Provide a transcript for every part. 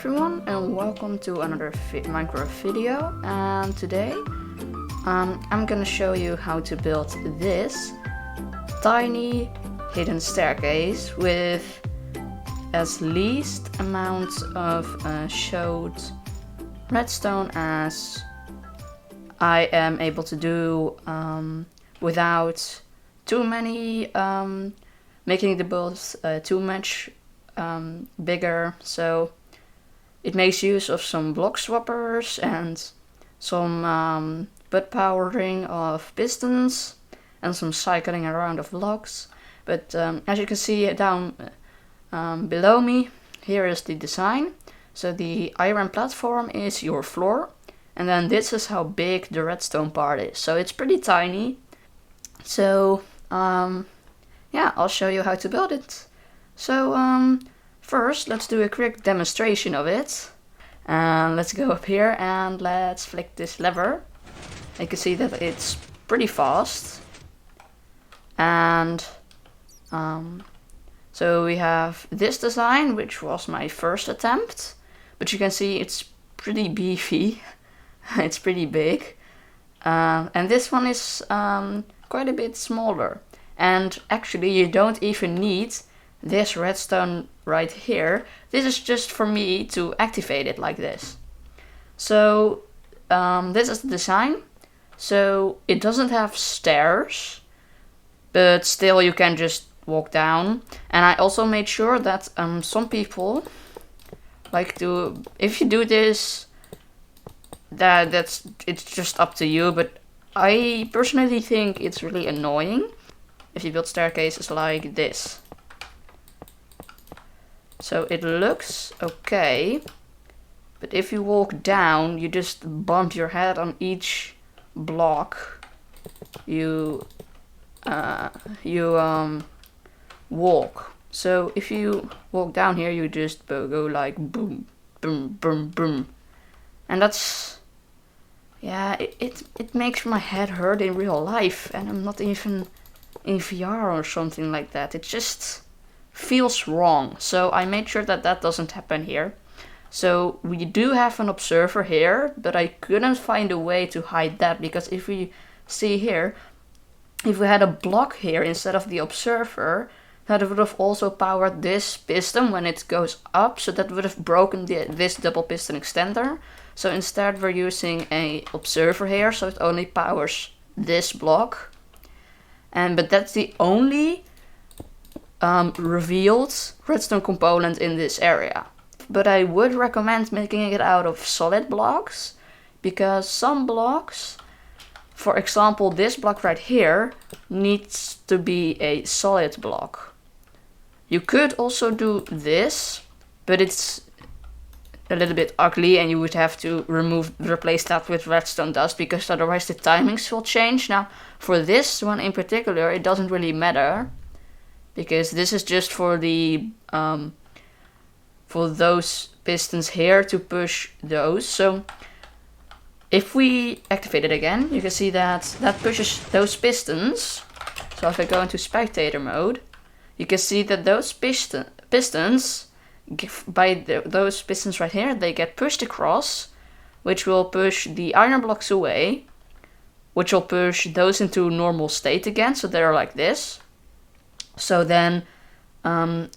everyone, and welcome to another Minecraft video. And today I'm gonna show you how to build this tiny hidden staircase with as least amount of showed redstone as I am able to do without too many making the builds too much bigger. So it makes use of some block swappers and some butt powering of pistons and some cycling around of blocks. But as you can see down below me, here is the design. So the iron platform is your floor, and then this is how big the redstone part is. So it's pretty tiny. So yeah, I'll show you how to build it. So first, let's do a quick demonstration of it. Let's go up here and let's flick this lever. You can see that it's pretty fast. And so we have this design, which was my first attempt. But you can see it's pretty beefy. It's pretty big. And this one is quite a bit smaller. And actually you don't even need this redstone right here. This is just for me to activate it like this. So this is the design. So it doesn't have stairs, but still you can just walk down. And I also made sure that some people like to, if you do this, it's just up to you, but I personally think it's really annoying if you build staircases like this. So it looks okay, but if you walk down, you just bump your head on each block you walk. So if you walk down here, you just go like boom, boom, boom, boom, and that's, yeah, it makes my head hurt in real life, and I'm not even in VR or something like that. It just feels wrong. So I made sure that that doesn't happen here. So we do have an observer here, but I couldn't find a way to hide that, because if we see here, if we had a block here instead of the observer, that would have also powered this piston when it goes up, so that would have broken this double piston extender. So instead we're using a observer here, so it only powers this block. But that's the only revealed redstone component in this area. But I would recommend making it out of solid blocks, because some blocks, for example this block right here, needs to be a solid block. You could also do this, but it's a little bit ugly and you would have to replace that with redstone dust, because otherwise the timings will change. Now for this one in particular, it doesn't really matter, because this is just for the for those pistons here to push those. So if we activate it again, you can see that that pushes those pistons. So if I go into spectator mode, you can see that those pistons, those pistons right here, they get pushed across, which will push the iron blocks away, which will push those into normal state again, so they're like this. So then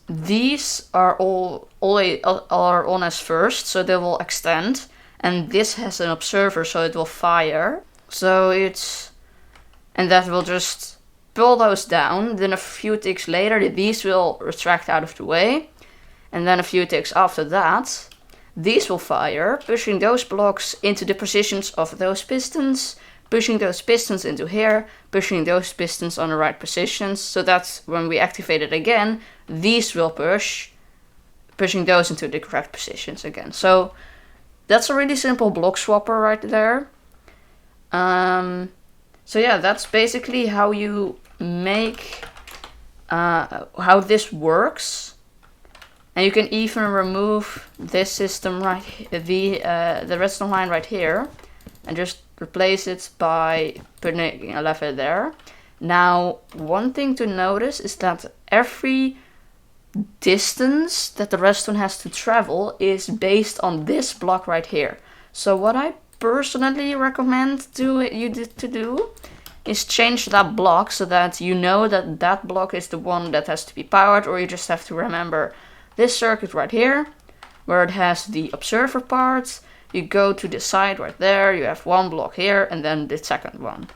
these are all on as first, so they will extend, and this has an observer, so it will fire. So and that will just pull those down. Then a few ticks later, these will retract out of the way, and then a few ticks after that, these will fire, pushing those blocks into the positions of those pistons, pushing those pistons into here, pushing those pistons on the right positions, so that when we activate it again, these will pushing those into the correct positions again. So that's a really simple block swapper right there. So yeah, that's basically how you make, how this works. And you can even remove this system right, the redstone line right here, and just replace it by putting a lever there. Now, one thing to notice is that every distance that the redstone has to travel is based on this block right here. So what I personally recommend you to do is change that block so that you know that that block is the one that has to be powered, or you just have to remember this circuit right here where it has the observer parts. You go to the side right there, you have one block here and then the second one.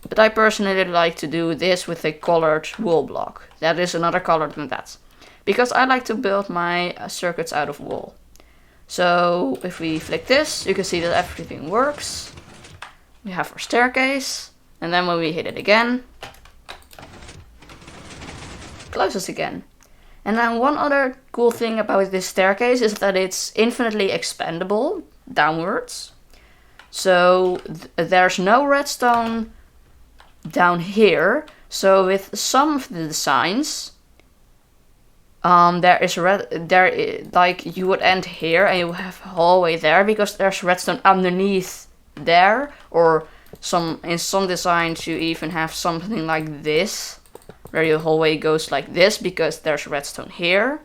But I personally like to do this with a colored wool block. That is another color than that, because I like to build my circuits out of wool. So if we flick this, you can see that everything works. We have our staircase, and then when we hit it again, it closes again. And then one other cool thing about this staircase is that it's infinitely expandable downwards. So there's no redstone down here. So with some of the designs, like you would end here and you have a hallway there because there's redstone underneath there, or in some designs you even have something like this where your hallway goes like this because there's redstone here.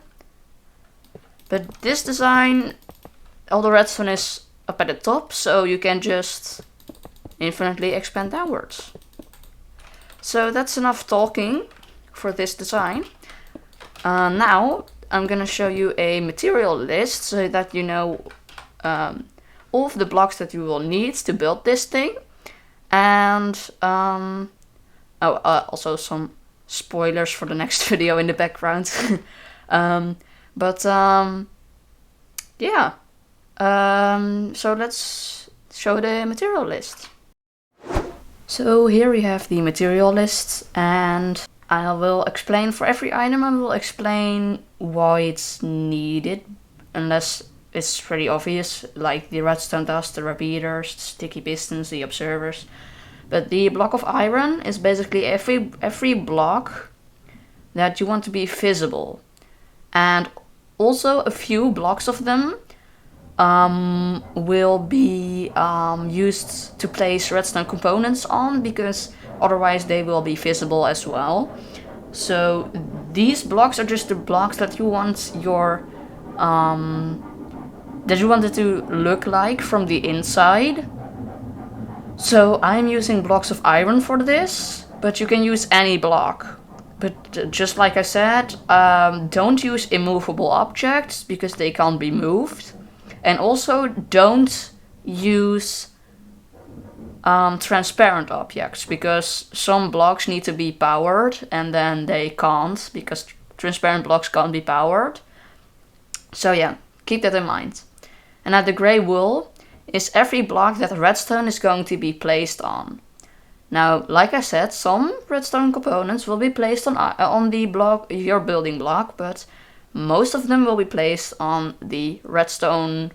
But this design, all the redstone is up at the top, so you can just infinitely expand downwards. So that's enough talking for this design. Now I'm gonna show you a material list so that you know all of the blocks that you will need to build this thing. And also some spoilers for the next video in the background. Yeah. So let's show the material list. So here we have the material list, and I will explain for every item. I will explain why it's needed, unless it's pretty obvious, like the redstone dust, the repeaters, the sticky pistons, the observers. But the block of iron is basically every block that you want to be visible, and also a few blocks of them will be used to place redstone components on, because otherwise they will be visible as well. So these blocks are just the blocks that you want it to look like from the inside. So I'm using blocks of iron for this, but you can use any block. But just like I said, don't use immovable objects because they can't be moved. And also don't use transparent objects, because some blocks need to be powered and then they can't because transparent blocks can't be powered. So yeah, keep that in mind. And now the grey wool is every block that redstone is going to be placed on. Now, like I said, some redstone components will be placed on the block, your building block, but most of them will be placed on the redstone,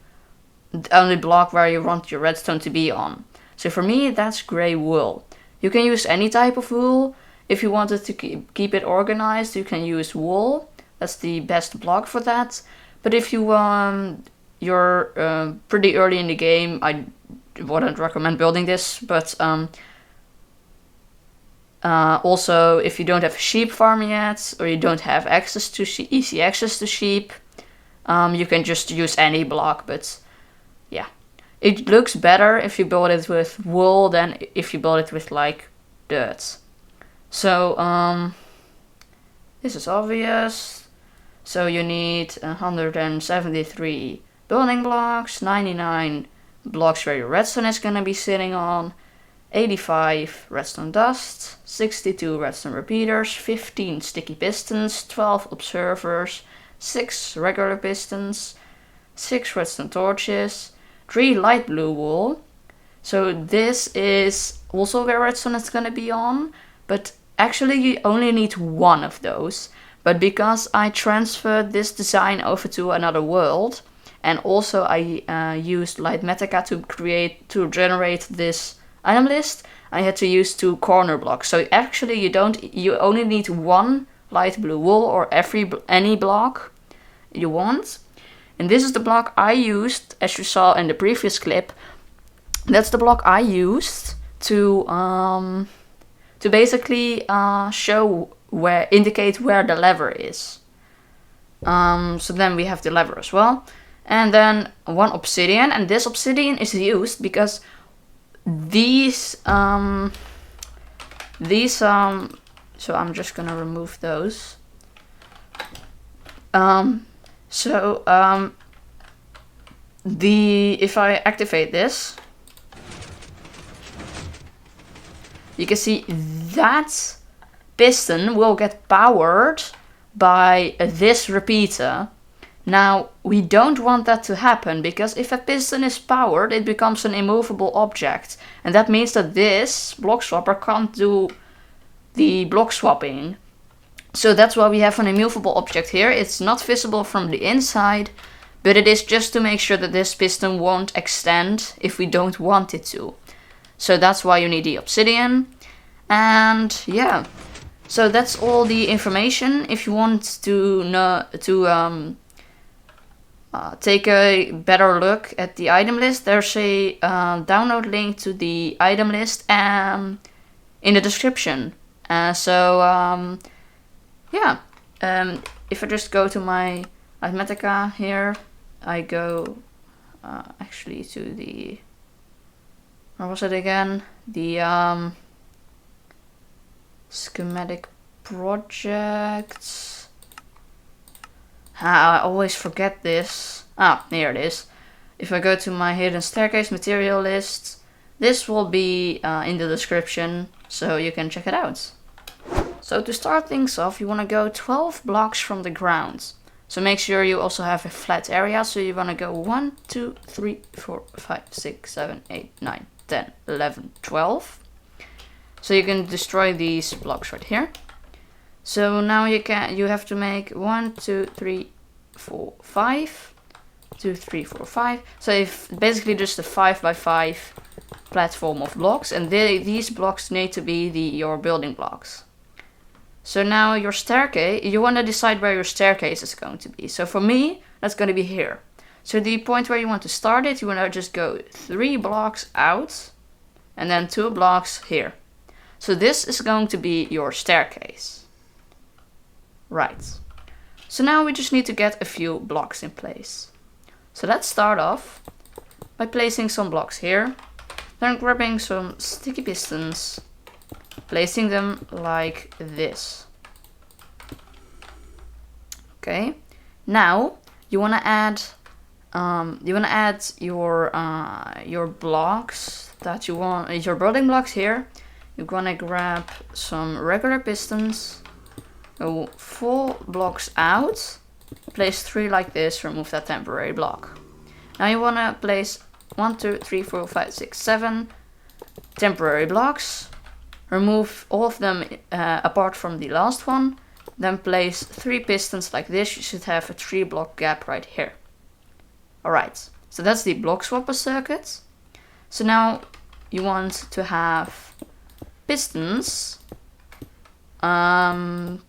on the block where you want your redstone to be on. So for me, that's grey wool. You can use any type of wool. If you wanted to keep it organized, you can use wool. That's the best block for that. But if you're pretty early in the game, I wouldn't recommend building this. But also, if you don't have a sheep farm yet, or you don't have access to easy access to sheep, you can just use any block. But yeah, it looks better if you build it with wool than if you build it with like dirt. So this is obvious. So you need 173 building blocks, 99 blocks where your redstone is gonna be sitting on, 85 redstone dust, 62 redstone repeaters, 15 sticky pistons, 12 observers, 6 regular pistons, 6 redstone torches, 3 light blue wool. So this is also where redstone is gonna be on, but actually you only need one of those. But because I transferred this design over to another world, and also I used Light Metica to generate this item list, I had to use 2 corner blocks. So actually you only need one light blue wool, or any block you want. And this is the block I used, as you saw in the previous clip. That's the block I used to basically indicate where the lever is. So then we have the lever as well. And then 1 obsidian, and this obsidian is used because these so I'm just gonna remove those. If I activate this, you can see that piston will get powered by this repeater. Now, we don't want that to happen, because if a piston is powered, it becomes an immovable object. And that means that this block swapper can't do the block swapping. So that's why we have an immovable object here. It's not visible from the inside, but it is just to make sure that this piston won't extend if we don't want it to. So that's why you need the obsidian. And yeah, so that's all the information. If you want to know take a better look at the item list, there's a download link to the item list in the description. If I just go to my Arithmetica here, I go actually to the, where was it again? The schematic projects. I always forget this. Here it is. If I go to my hidden staircase material list, this will be in the description, so you can check it out. So to start things off, you want to go 12 blocks from the ground. So make sure you also have a flat area. So you want to go 1, 2, 3, 4, 5, 6, 7, 8, 9, 10, 11, 12. So you can destroy these blocks right here. So now you have to make 1, 2, 3, 4, 5. 2, 3, 4, 5. So if basically just a 5 by 5 platform of blocks, and these blocks need to be your building blocks. So now your staircase, you want to decide where your staircase is going to be. So for me, that's going to be here. So the point where you want to start it, you want to just go 3 blocks out, and then 2 blocks here. So this is going to be your staircase. Right. So now we just need to get a few blocks in place. So let's start off by placing some blocks here. Then grabbing some sticky pistons, placing them like this. Okay. Now you want to add your blocks that you want, your building blocks here. You're gonna grab some regular pistons, go 4 blocks out, place 3 like this, remove that temporary block. Now you wanna place 1, 2, 3, 4, 5, 6, 7 temporary blocks, remove all of them apart from the last one, then place 3 pistons like this. You should have a 3 block gap right here. Alright, so that's the block swapper circuit. So now you want to have pistons on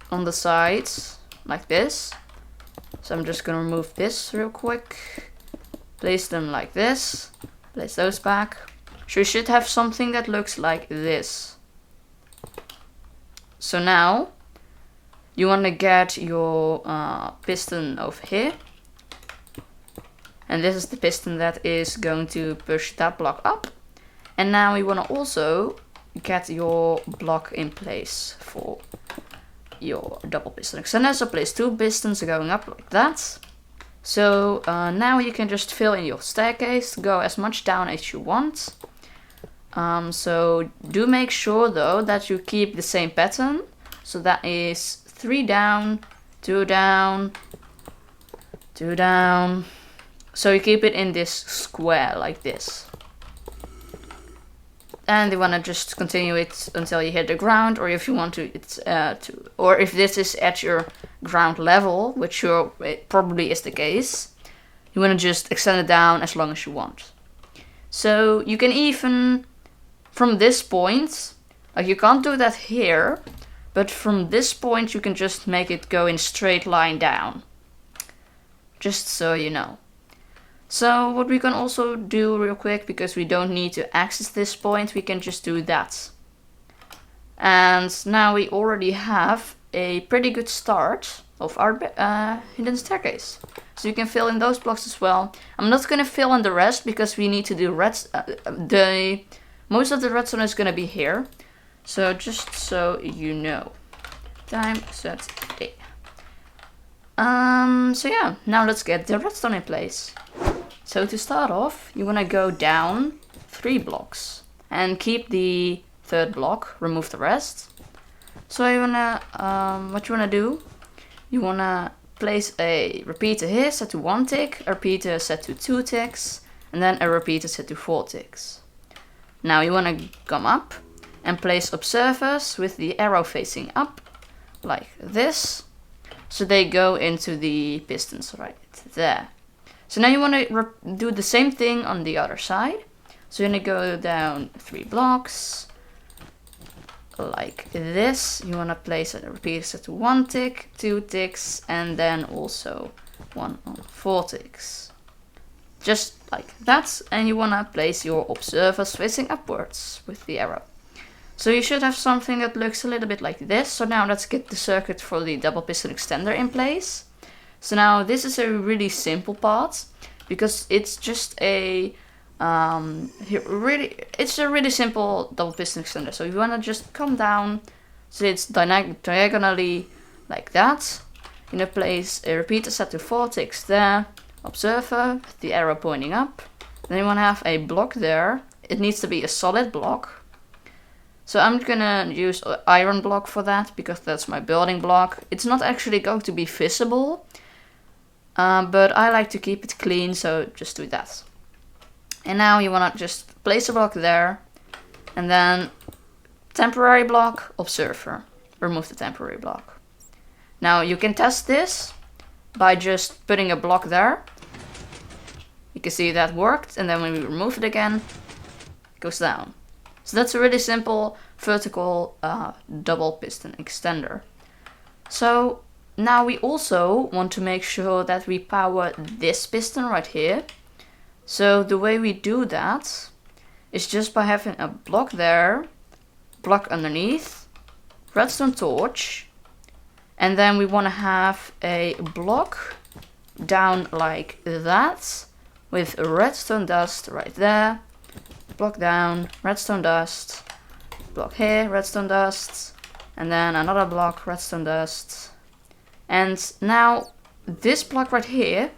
the sides like this. So I'm just gonna remove this real quick, place them like this, place those back. So you should have something that looks like this. So now you want to get your piston over here, and this is the piston that is going to push that block up. And now you want to also get your block in place for your double piston. So now place 2 pistons going up like that. So now you can just fill in your staircase, go as much down as you want. So do make sure though that you keep the same pattern. So that is 3 down, 2 down, 2 down. So you keep it in this square like this. And you want to just continue it until you hit the ground, or if you want to, or if this is at your ground level, which it probably is the case, you want to just extend it down as long as you want. So you can even, from this point, like you can't do that here, but from this point you can just make it go in straight line down. Just so you know. So what we can also do real quick, because we don't need to access this point, we can just do that. And now we already have a pretty good start of our hidden staircase. So you can fill in those blocks as well. I'm not going to fill in the rest because we need to do most of the redstone is going to be here. So just so you know. Time set A. So yeah, now let's get the redstone in place. So to start off, you want to go down 3 blocks and keep the 3rd block, remove the rest. So you wanna, what you wanna do, you wanna place a repeater here set to 1 tick, a repeater set to 2 ticks, and then a repeater set to 4 ticks. Now you wanna come up and place observers with the arrow facing up, like this, so they go into the pistons right there. So now you wanna do the same thing on the other side. So you're gonna go down 3 blocks, like this. You want to place a repeater set to 1 tick, 2 ticks, and then also 1 on 4 ticks. Just like that. And you want to place your observers facing upwards with the arrow. So you should have something that looks a little bit like this. So now let's get the circuit for the double piston extender in place. So now this is a really simple part because it's just a it's a really simple double piston extender. So you want to just come down so it's diagonally like that. You're going to place a repeater set to 4 ticks there, observer with the arrow pointing up. Then you want to have a block there. It needs to be a solid block. So I'm gonna use an iron block for that because that's my building block. It's not actually going to be visible, but I like to keep it clean, so just do that. And now you want to just place a block there, and then temporary block, observer. Remove the temporary block. Now you can test this by just putting a block there. You can see that worked, and then when we remove it again, it goes down. So that's a really simple vertical double piston extender. So now we also want to make sure that we power this piston right here. So the way we do that is just by having a block there, block underneath, redstone torch, and then we want to have a block down like that with redstone dust right there, block down, redstone dust, block here, redstone dust, and then another block, redstone dust. And now this block right here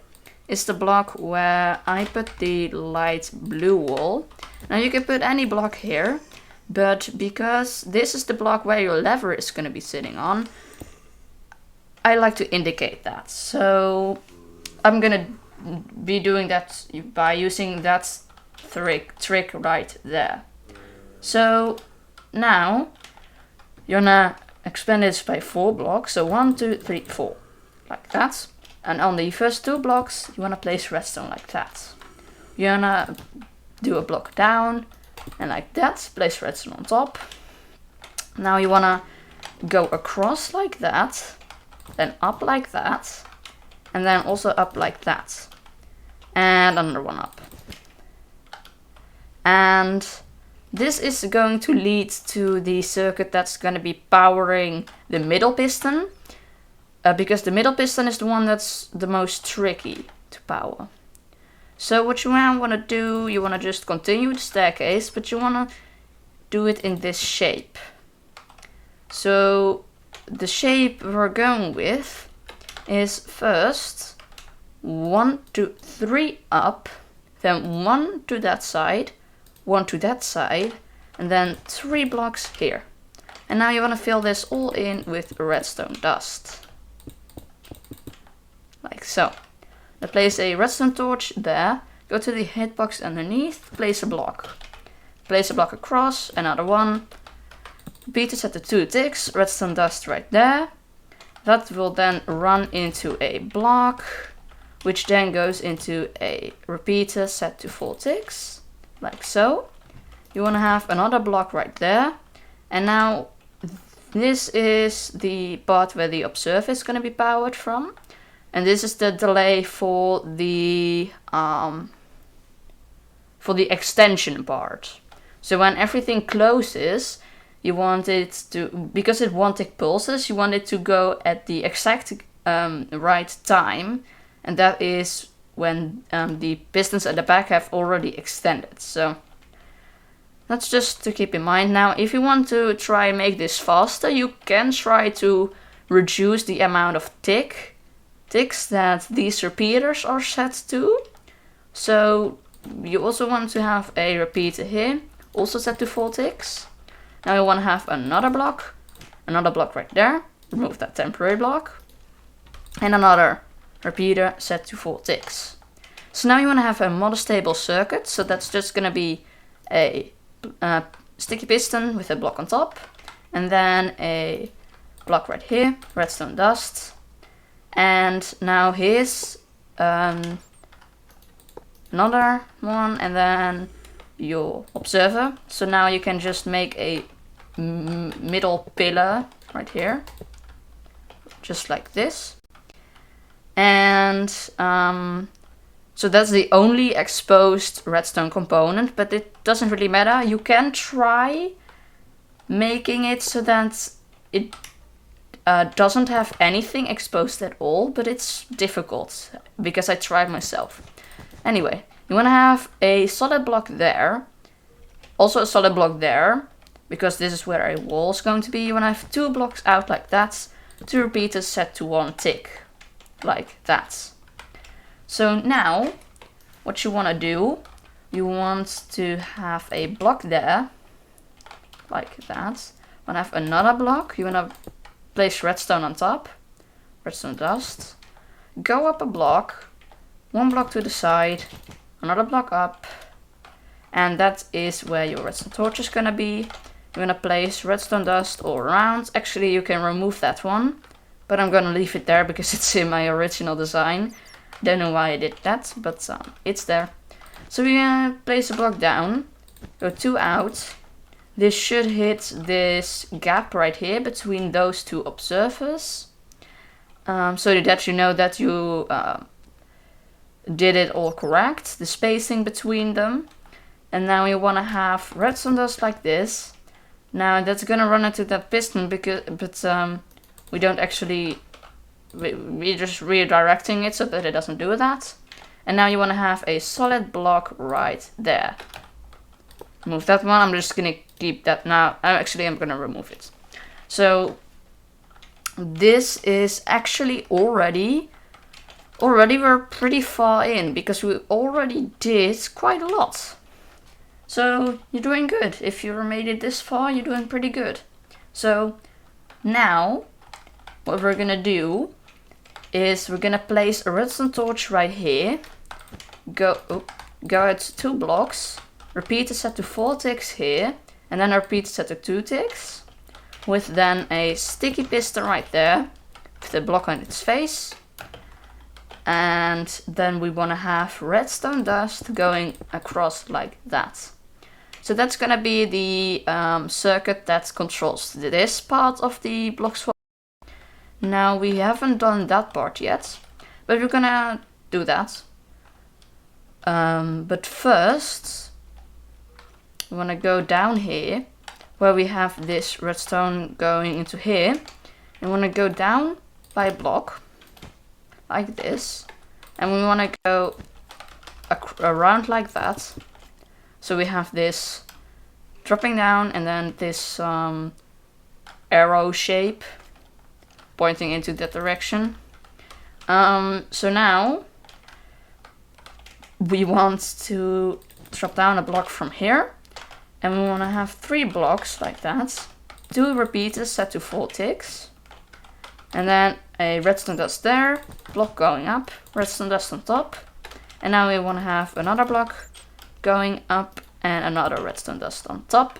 is the block where I put the light blue wall. Now you can put any block here, but because this is the block where your lever is going to be sitting on, I like to indicate that. So I'm going to be doing that by using that trick right there. So now you're gonna expand this by 4 blocks. So 1, 2, 3, 4, like that. And on the first 2 blocks, you want to place redstone like that. You're gonna do a block down, and like that, place redstone on top. Now you want to go across like that, then up like that, and then also up like that. And another one up. And this is going to lead to the circuit that's going to be powering the middle piston. Because the middle piston is the one that's the most tricky to power. So what you want to do, you want to just continue the staircase, but you want to do it in this shape. So the shape we're going with is first 1, 2, 3 up, then 1 to that side, 1 to that side, and then 3 blocks here. And now you want to fill this all in with redstone dust. Like so. Now place a redstone torch there, go to the hitbox underneath, place a block. Place a block across, another one. Repeater set to 2 ticks, redstone dust right there. That will then run into a block, which then goes into a repeater set to 4 ticks, like so. You want to have another block right there. And now this is the part where the observer is going to be powered from. And this is the delay for the extension part. So when everything closes, you want it to, because it 1 tick pulses, you want it to go at the exact right time, and that is when the pistons at the back have already extended. So that's just to keep in mind. Now, if you want to try and make this faster, you can try to reduce the amount of ticks that these repeaters are set to. So you also want to have a repeater here, also set to 4 ticks. Now you want to have another block right there, remove that temporary block, and another repeater set to 4 ticks. So now you want to have a model-stable circuit, so that's just going to be a sticky piston with a block on top, and then a block right here, redstone dust, and now here's another one, and then your observer. So now you can just make a middle pillar right here, just like this. And so that's the only exposed redstone component, but it doesn't really matter. You can try making it so that it doesn't have anything exposed at all, but it's difficult because I tried myself. Anyway, you want to have a solid block there, also a solid block there, because this is where a wall is going to be. You want to have 2 blocks out like that, 2 repeaters set to 1 tick, like that. So now, what you want to do, you want to have a block there, like that. You want to have another block, you want to place redstone on top, redstone dust, go up a block, 1 block to the side, another block up, and that is where your redstone torch is going to be. You're going to place redstone dust all around. Actually, you can remove that one, but I'm going to leave it there because it's in my original design. Don't know why I did that, but it's there. So we're going to place a block down, go 2 out. This should hit this gap right here between those 2 observers, so that you know that you did it all correct, the spacing between them. And now you want to have redstone dust like this. Now that's gonna run into that piston, but we don't actually, we're just redirecting it so that it doesn't do that. And now you want to have a solid block right there. Move that one. I'm just gonna keep that now. Actually, I'm gonna remove it. So this is actually already we're pretty far in, because we already did quite a lot. So you're doing good. If you made it this far, you're doing pretty good. So now what we're gonna do is we're gonna place a redstone torch right here. Go out 2 blocks. Repeater set to 4 ticks here, and then a repeater set to 2 ticks, with then a sticky piston right there with a block on its face. And then we want to have redstone dust going across like that. So that's gonna be the circuit that controls this part of the block swap. Now we haven't done that part yet, but we're gonna do that. But first, we want to go down here, where we have this redstone going into here. And we want to go down by a block, like this. And we want to go around like that. So we have this dropping down, and then this arrow shape pointing into that direction. So now we want to drop down a block from here, and we want to have 3 blocks like that, 2 repeaters set to 4 ticks, and then a redstone dust there, block going up, redstone dust on top, and now we want to have another block going up and another redstone dust on top.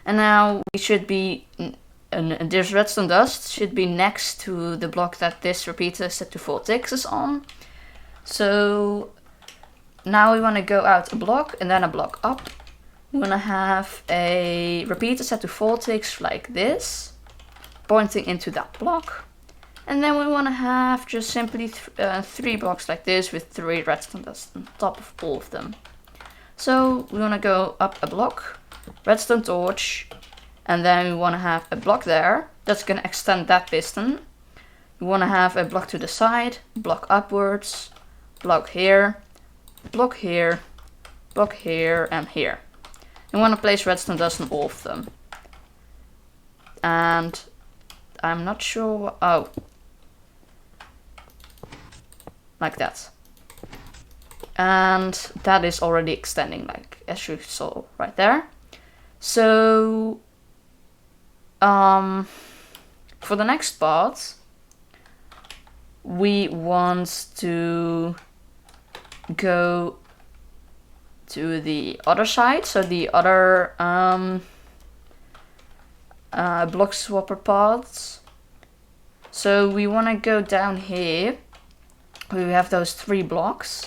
And now we should be, this redstone dust should be next to the block that this repeater set to 4 ticks is on. So now we want to go out a block and then a block up. We want to have a repeater set to 4 ticks like this, pointing into that block. And then we want to have just simply 3 blocks like this with 3 redstone dust on top of all of them. So we want to go up a block, redstone torch, and then we want to have a block there that's going to extend that piston. We want to have a block to the side, block upwards, block here, block here, block here, and here. We want to place redstone dust on all of them. And I'm not sure. Oh, like that. And that is already extending, like as you saw right there. So for the next part, we want to go to the other side, so the other block swapper paths. So we want to go down here. We have those 3 blocks.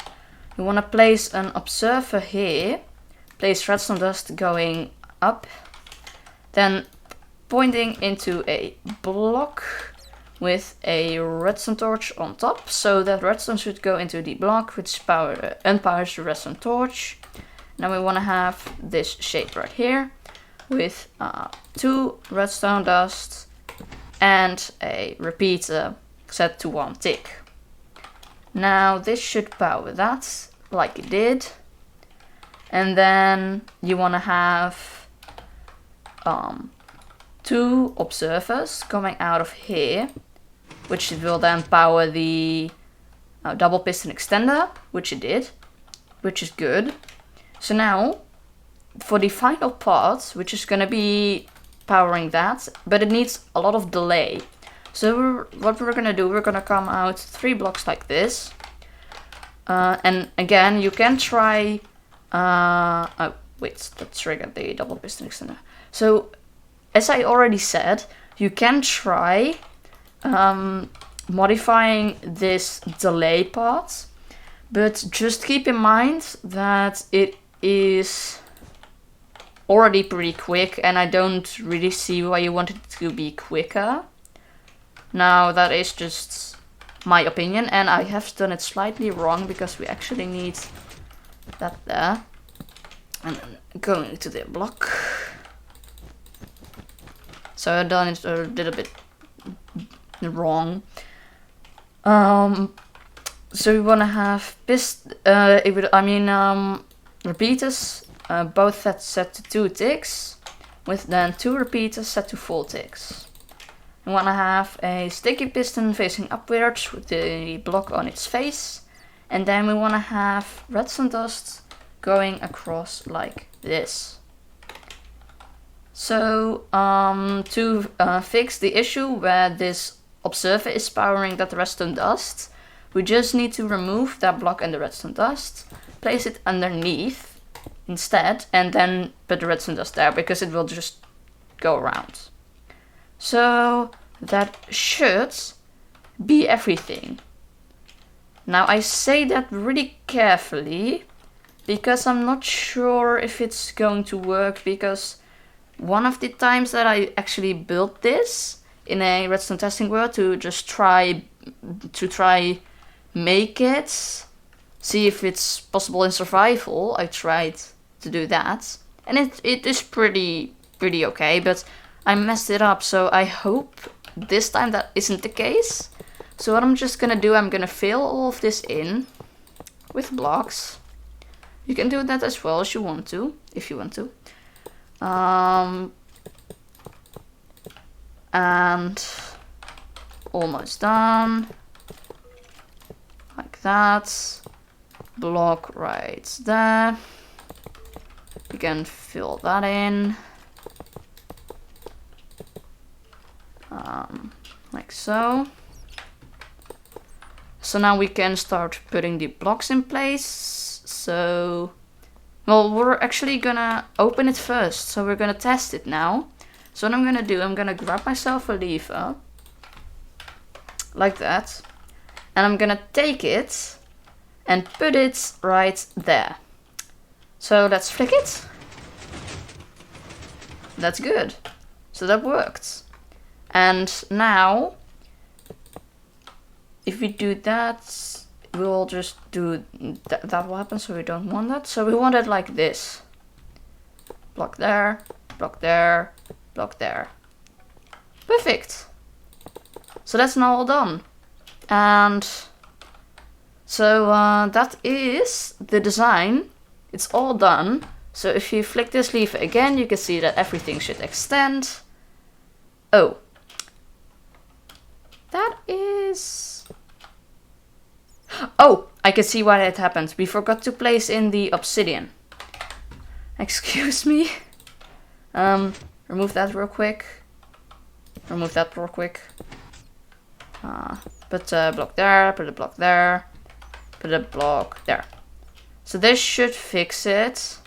We want to place an observer here, place redstone dust going up, then pointing into a block with a redstone torch on top, so that redstone should go into the block, which unpowers the redstone torch. Now we want to have this shape right here with 2 redstone dust and a repeater set to 1 tick. Now this should power that, like it did. And then you want to have 2 observers coming out of here, which will then power the double piston extender, which it did, which is good. So now, for the final part, which is going to be powering that, but it needs a lot of delay. So what we're going to do, we're going to come out 3 blocks like this. And again, you can try... oh, wait, that triggered the double piston extender. So, as I already said, you can try modifying this delay part, but just keep in mind that it is already pretty quick, and I don't really see why you want it to be quicker. Now, that is just my opinion, and I have done it slightly wrong because we actually need that there. And then going to the block. So I've done it a little bit wrong. So we want to have repeaters, both set to 2 ticks, with then 2 repeaters set to 4 ticks. We want to have a sticky piston facing upwards with the block on its face, and then we want to have redstone dust going across like this. So to fix the issue where this observer is powering that redstone dust, we just need to remove that block and the redstone dust, place it underneath instead, and then put the redstone dust there, because it will just go around. So that should be everything. Now I say that really carefully, because I'm not sure if it's going to work, because one of the times that I actually built this in a redstone testing world to just try make it, see if it's possible in survival, I tried to do that, and it is pretty okay, but I messed it up, so I hope this time that isn't the case. So what I'm just gonna do, I'm gonna fill all of this in with blocks. You can do that as well as you want to, if you want to. And almost done. Like that. Block right there. You can fill that in. Like so. So now we can start putting the blocks in place. So, well, we're actually gonna open it first. So we're gonna test it now. So what I'm gonna do, I'm gonna grab myself a lever. Like that. And I'm gonna take it and put it right there. So let's flick it. That's good. So that worked. And now, if we do that, we'll just do that will happen, so we don't want that. So we want it like this. Block there, block there, block there. Perfect. So that's now all done. And so that is the design. It's all done. So if you flick this lever again, you can see that everything should extend. Oh. That is... Oh, I can see why that happened. We forgot to place in the obsidian. Excuse me. Remove that real quick. Remove that real quick. Put a block there, put a block there, put a block there. So this should fix it.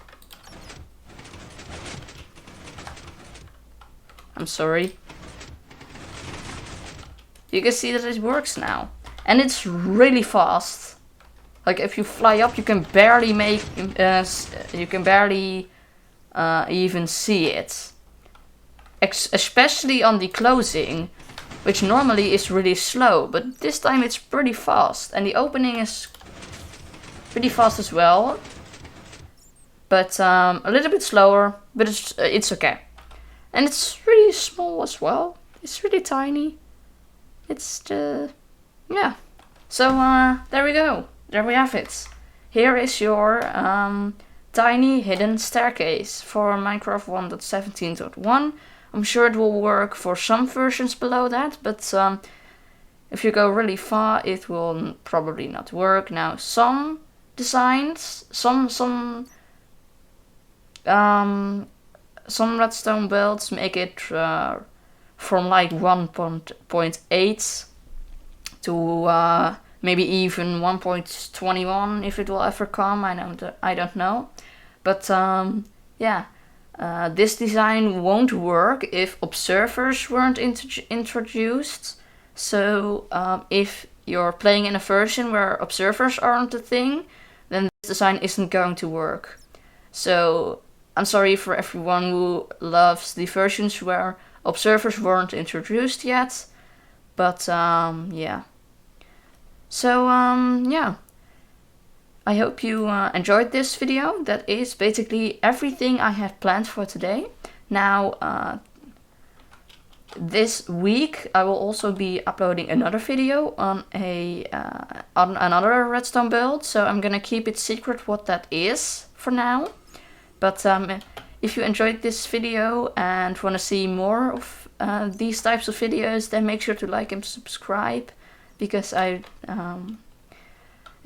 I'm sorry. You can see that it works now. And it's really fast. Like if you fly up, you can barely make, even see it. Especially on the closing, which normally is really slow, but this time it's pretty fast. And the opening is pretty fast as well. But a little bit slower, but it's okay. And it's really small as well. It's really tiny. It's yeah. So there we go. There we have it. Here is your tiny hidden staircase for Minecraft 1.17.1. I'm sure it will work for some versions below that, but if you go really far, it will probably not work. Now, some designs, some redstone builds make it from like 1.8 to maybe even 1.21 if it will ever come. I don't know, but yeah. This design won't work if observers weren't introduced. So if you're playing in a version where observers aren't a thing, then this design isn't going to work. So I'm sorry for everyone who loves the versions where observers weren't introduced yet. But yeah. So yeah. I hope you enjoyed this video. That is basically everything I had planned for today. Now, this week I will also be uploading another video on on another redstone build. So I'm gonna keep it secret what that is for now. But if you enjoyed this video and want to see more of these types of videos, then make sure to like and subscribe, because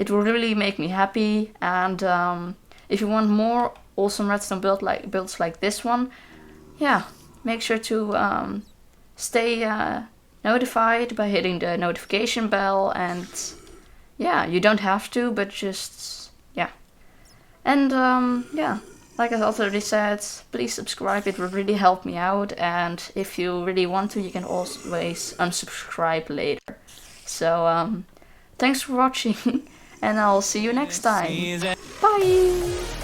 it will really make me happy. And if you want more awesome redstone builds like this one, yeah, make sure to stay notified by hitting the notification bell. And yeah, you don't have to, but just, yeah. And yeah, like I already said, please subscribe, it will really help me out. And if you really want to, you can always unsubscribe later. So thanks for watching. And I'll see you next time. Bye!